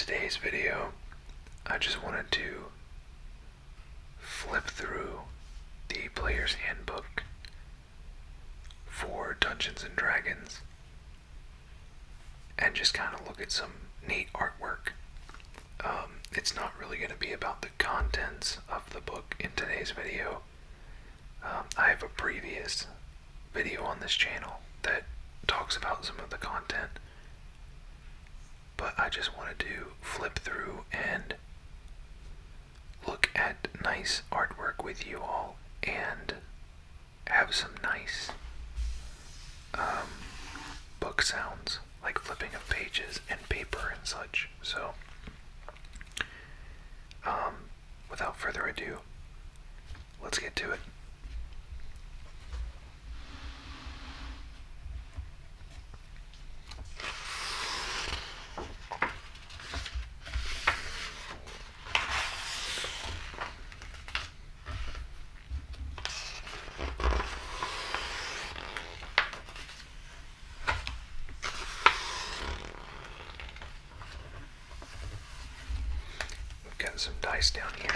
today's video, I just wanted to flip through the Player's Handbook for Dungeons and Dragons and just kind of look at some neat artwork. It's not really going to be about the contents of the book in today's video. I have a previous video on this channel that talks about some of the content, but I just wanted to flip through and look at nice artwork with you all and have some nice book sounds, like flipping of pages and paper and such. So without further ado, let's get to it. Got some dice down here.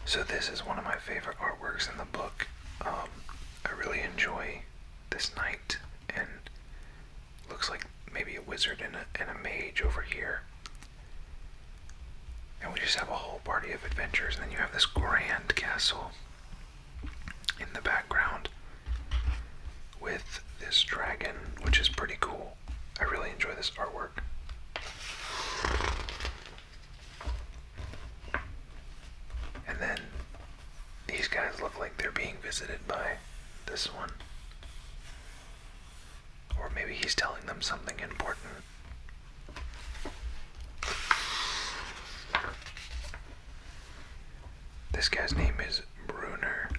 So this is one of my favorite artworks in the book. I really enjoy this knight, and looks like maybe a wizard and a mage over here. And we just have a whole party of adventurers, and then you have this grand castle in the background with this dragon, which is pretty cool. I really enjoy this artwork. And then these guys look like they're being visited by this one. Or maybe he's telling them something important. This guy's name is Bruner,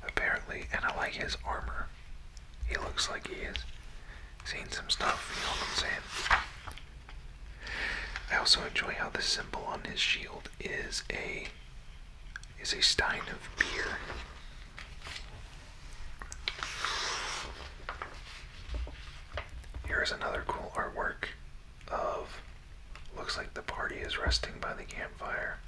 apparently, and I like his armor. He looks like he has seen some stuff, you know what I'm saying? I also enjoy how the symbol on his shield is a stein of beer. Here's another cool artwork of, looks like the party is resting by the campfire.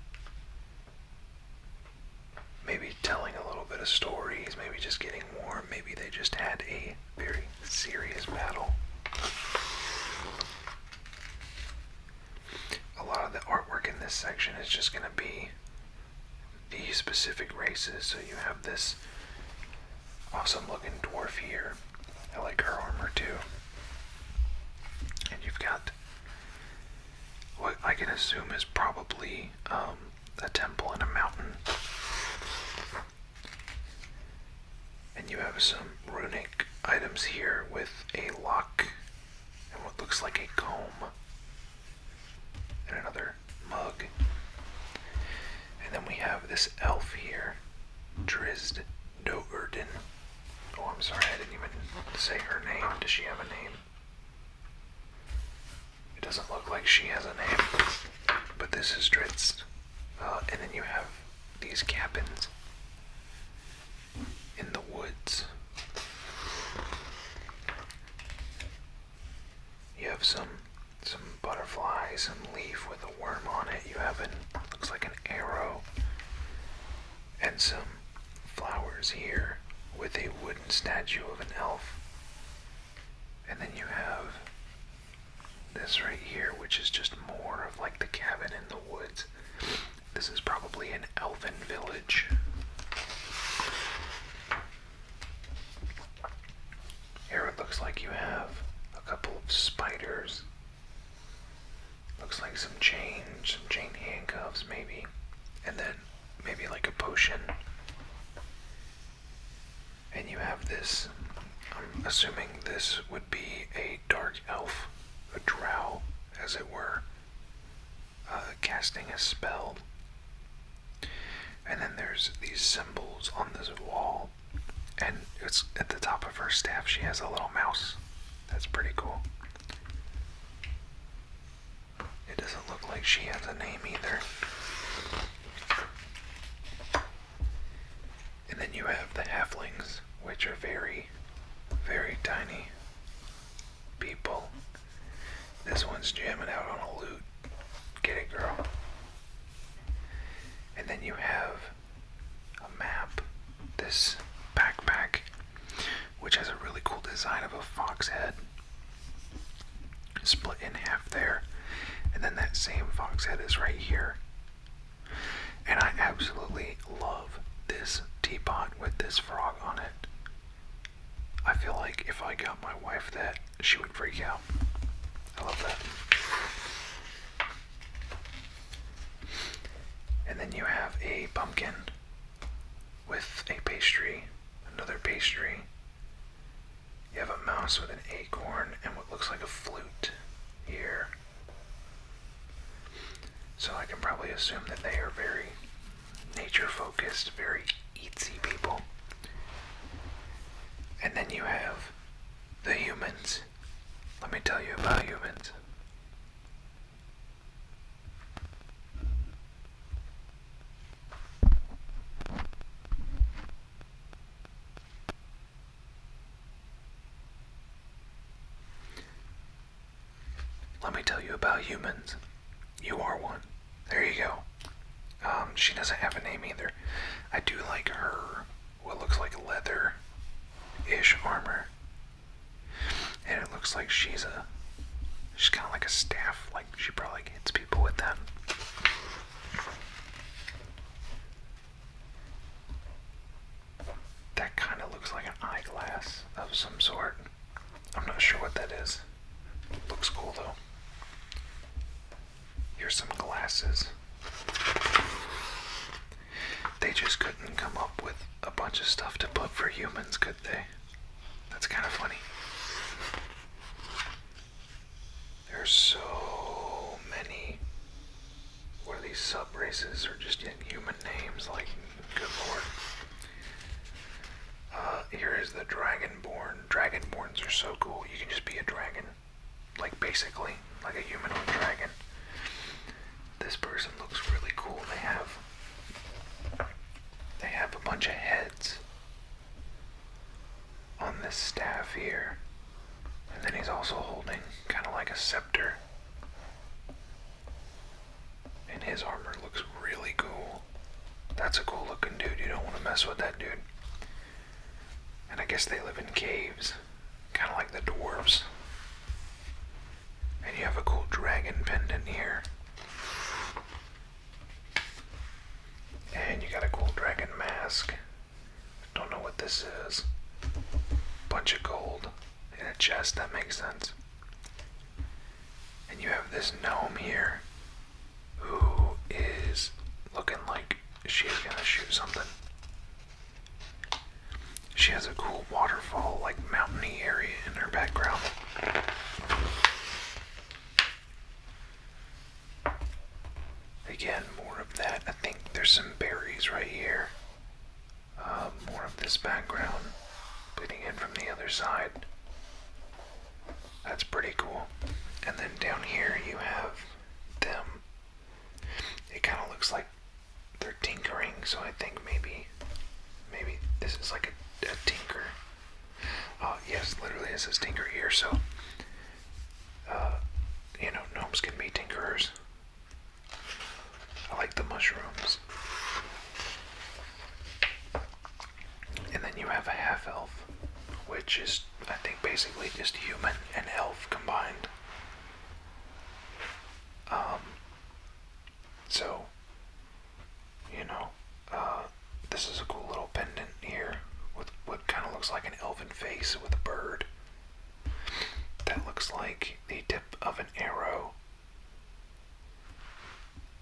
Maybe telling a little bit of stories, maybe just getting warm, maybe they just had a very serious battle. A lot of the artwork in this section is just going to be the specific races. So you have this awesome looking dwarf here. I like her armor too. And you've got what I can assume is probably a temple in a mountain. And you have some runic items here with a lock and what looks like a comb and another mug. And then we have this elf here, Drizzt Do'Urden. Oh, I'm sorry, I didn't even say her name. Does she have a name? It doesn't look like she has a name, but this is Drizzt. And then you have these cabins in the woods. You have some butterflies, some leaf with a worm on it. You have looks like an arrow, and some flowers here with a wooden statue of an elf. And then you have this right here, which is just more of like the cabin in the woods. This is probably an elven village. Here it looks like you have a couple of spiders. Looks like some chain handcuffs maybe. And then maybe like a potion. And you have this, I'm assuming this would be a dark elf, a drow as it were, casting a spell. And then there's these symbols on this wall, and it's at the top of her staff she has a little mouse. That's pretty cool. It doesn't look like she has a name either. And then you have the halflings, which are very, very tiny people. this one's jamming out on a lute. Get it, girl. And then you have a map, this backpack, which has a really cool design of a fox head split in half there, and then that same fox head is right here. And I absolutely love this teapot with this frog on it. I feel like if I got my wife that, she would freak out. I love that. And then you have a pumpkin with a pastry, another pastry. You have a mouse with an acorn and what looks like a flute here. So I can probably assume that they are very nature focused, very eatsy people. And then you have the humans. Let me tell you about humans. Let me tell you about humans. You are one. There you go. She doesn't have a name either. I do like her, what looks like leather-ish armor. And it looks like she's kind of like a staff, like she probably hits people with that. That kind of looks like an eyeglass of some sort. I'm not sure what that is. Looks cool though. Here's some glasses. They just couldn't come up with a bunch of stuff to put for humans, could they? That's kind of funny. There's so many. What are these sub-races or just human names? Like, good lord. Here is the Dragonborn. Dragonborns are so cool. You can just be a dragon. Like, basically, like a humanoid dragon. This person looks really cool. They have a bunch of heads on this staff here. And then he's also holding kind of like a scepter. And his armor looks really cool. That's a cool looking dude. You don't want to mess with that dude. And I guess they live in caves. Kind of like the dwarves. And you have a cool dragon pendant here. And you got a cool dragon mask. Don't know what this is. Bunch of gold in a chest, that makes sense. And you have this gnome here who is looking like she's gonna shoot something. She has a cool waterfall, like mountainy area in her background. Again, more of that. I think there's some berries right here. More of this background bleeding in from the other side. That's pretty cool. And then down here you have them. It kind of looks like they're tinkering, so I think maybe this is like a tinker. Yes, literally it says tinker here, so gnomes can be tinkerers. I like the mushrooms. And then you have a half-elf, which is, I think, basically just human and elf combined. So, this is a cool little pendant here with what kind of looks like an elven face with a bird. That looks like the tip of an arrow.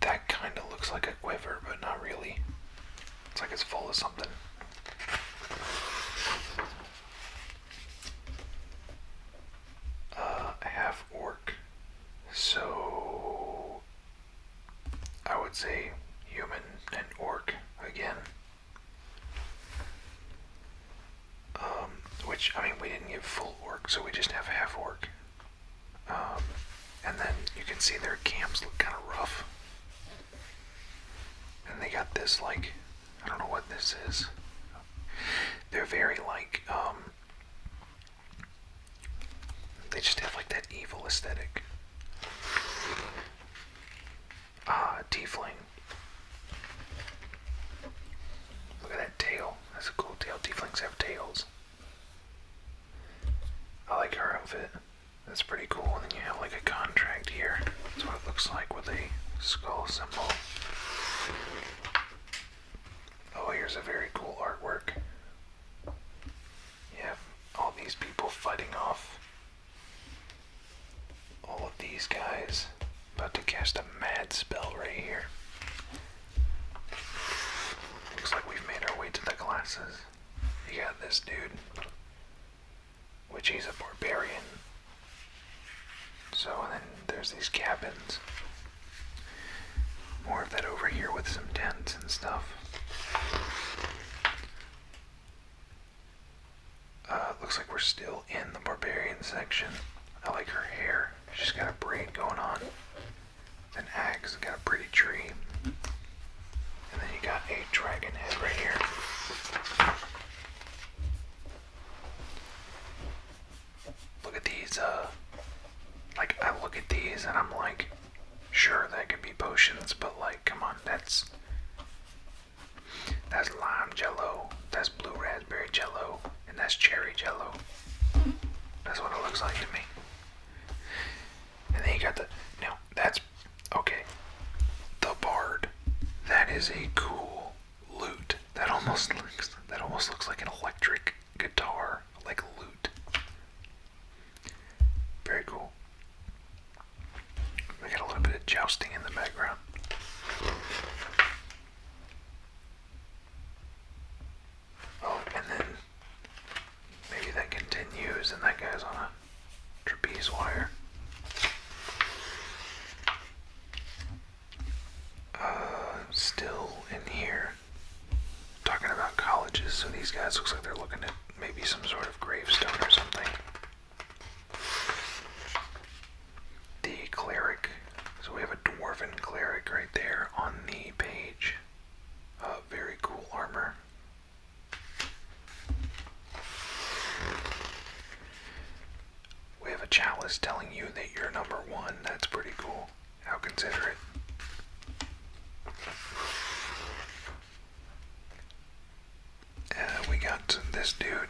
That kind of looks like a quiver, but not really. It's like it's full of something. Half orc. So I would say human and orc again. Which, I mean, we didn't give full orc, so we just have half orc. And then you can see their cams look kind of rough. And they got this, like, I don't know what this is. They're very, like, they just have, like, that evil aesthetic. Ah, tiefling. Look at that tail. That's a cool tail. Tieflings have tails. I like her outfit. That's pretty cool. And then you have like a contract here. That's what it looks like with a skull symbol. Oh, here's a very cool artwork. You have all these people fighting off all of these guys. About to cast a mad spell right here. Looks like we've made our way to the classes. You got this dude, which he's a barbarian. So, and then there's these cabins. More of that over here with some tents and stuff. Looks like we're still in the barbarian section. I like her hair. She's got a braid going on. An axe, got a pretty tree. And then you got a dragon head right here. Look at these, like, I look at these and I'm like, sure, that could be potions, but like, come on, that's lime jello, that's blue raspberry jello, and that's cherry jello. That's what it looks like to me. And then you got the, now, that's, okay, the bard. That is a cool lute. That almost looks like an electric guitar, like a lute. Very cool. We got a little bit of jousting in the background. Oh, and then maybe that continues, and that guy's on a trapeze wire. Still in here, talking about colleges, so these guys looks like they're looking at maybe some sort of gravestone or something. The cleric, so we have a dwarven cleric right there on the page. Very cool armor. We have a chalice telling you that you're number one. That's pretty cool. How considerate. We got this dude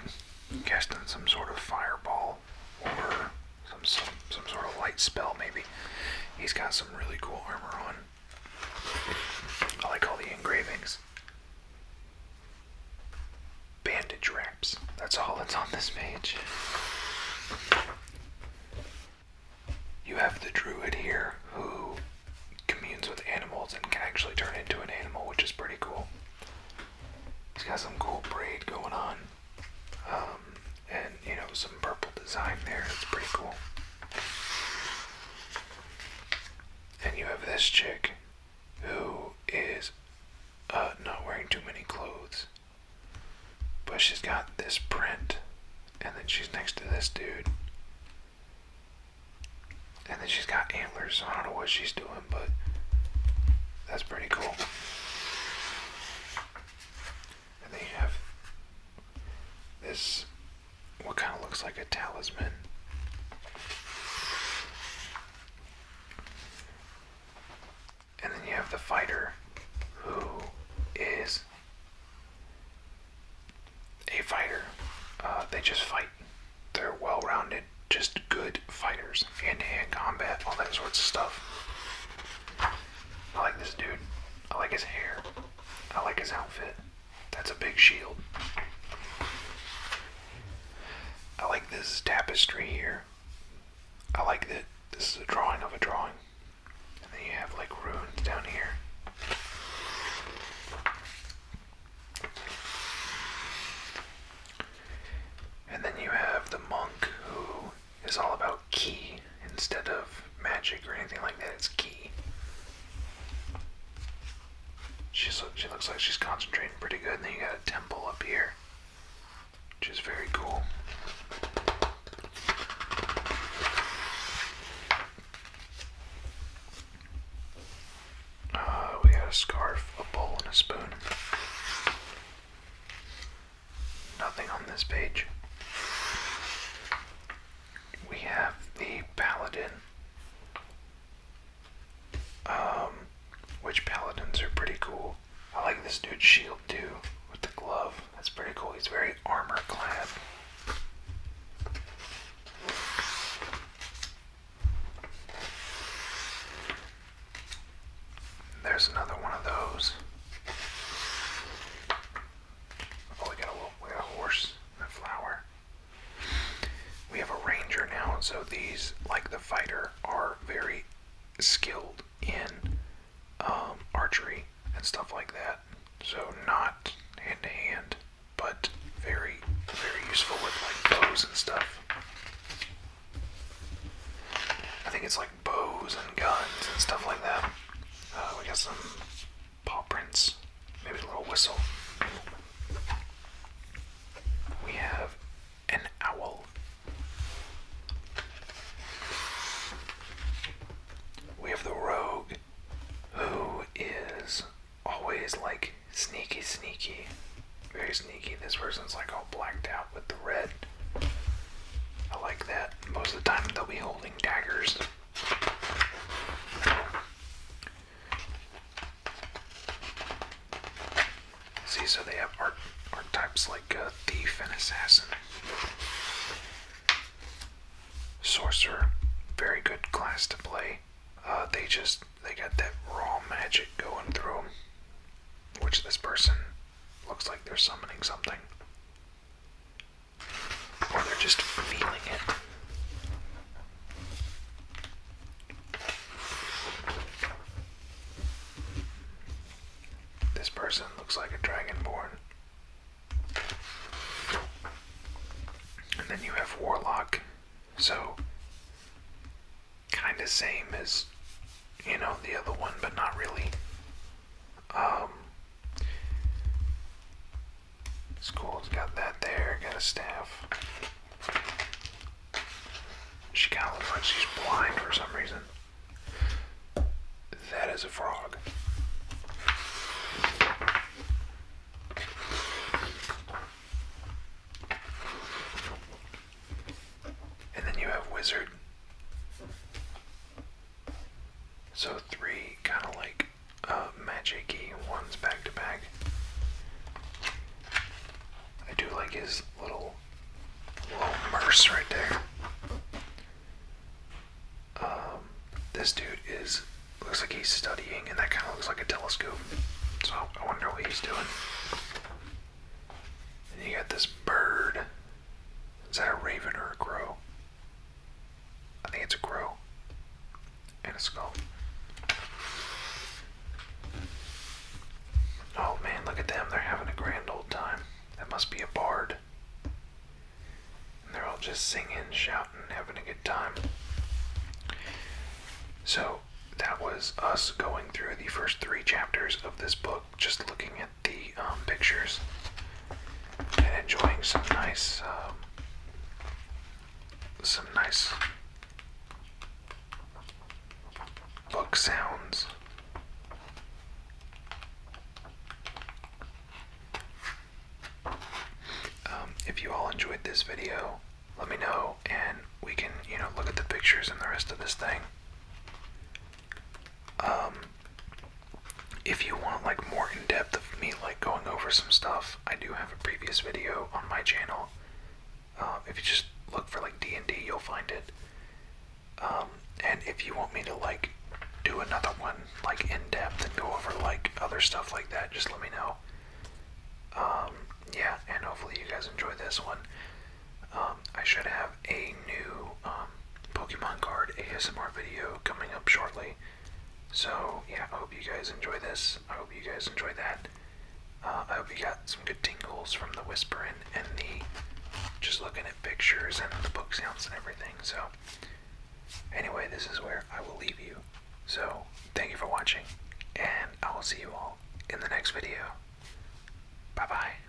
casting some sort of fireball or some sort of light spell maybe. He's got some really cool armor on. I like all the engravings. Bandage wraps. That's all that's on this page. You have the druid here who communes with animals and can actually turn into an animal, which is pretty cool. He's got some cool braid going on. And, you know, some purple design there. It's pretty cool. And you have this chick who is not wearing too many clothes. But she's got this print. And then she's next to this dude. And then she's got antlers, so I don't know what she's doing, but that's pretty cool. And then you have this, what kind of looks like a talisman. And then you have the fighter, who is a fighter. They just fight. They're well-rounded, just good fighters. Hand-to-hand combat, all that sorts of stuff. I like this dude. I like his hair. I like his outfit. That's a big shield. I like this tapestry here. I like that this is a drawing of a drawing. And then you have like runes down here. And then you have the monk who is all about ki instead of magic or anything like that. It's ki. She looks like she's concentrating pretty good. And then you got a temple up here, which is very cool. also these, like the fighter, are very skilled in archery and stuff like that. So not hand to hand, but very, very useful with like bows and stuff. I think it's like bows and guns and stuff like that. We got some paw prints, maybe a little whistle. We have an owl. We have the rogue, who is always like sneaky, very sneaky. This person's like all blacked out with the red. I like that. Most of the time they'll be holding daggers. See, so they have archetypes like thief and assassin. Sorcerer, very good class to play. They got that raw magic going through them, which this person looks like they're summoning something. Or they're just feeling it. This person looks like a dragonborn. And then you have warlock. So, kinda same as, the other one, but not really. It's cool, it's got that there, got a staff. She kinda looks like she's blind for some reason. That is a frog. And then you have wizard. So three kind of like magic-y ones back to back. I do like his little merce right there. This dude looks like he's studying, and that kind of looks like a telescope. So I wonder what he's doing. And you got this bird. Is that a raven or a crow? I think it's a crow. And a skull. Oh man, look at them. They're having a grand old time. That must be a bard. And they're all just singing, shouting, having a good time. So, that was us going through the first 3 chapters of this book, just looking at the pictures and enjoying some nice book sounds. If you all enjoyed this video, let me know, and we can, look at the pictures and the rest of this thing. If you want like more in depth of me like going over some stuff, I do have a previous video on my channel. If you just look for like D&D, you'll find it. And if you want me to like do another one like in depth and go over like other stuff like that, just let me know. Yeah, and hopefully you guys enjoy this one. I should have a new Pokemon card ASMR video coming up shortly. So yeah, I hope you guys enjoy this. I hope you guys enjoy that. I hope you got some good tingles from the whispering and the just looking at pictures and the book sounds and everything. So anyway, this is where I will leave you. So thank you for watching, and I will see you all in the next video. Bye bye.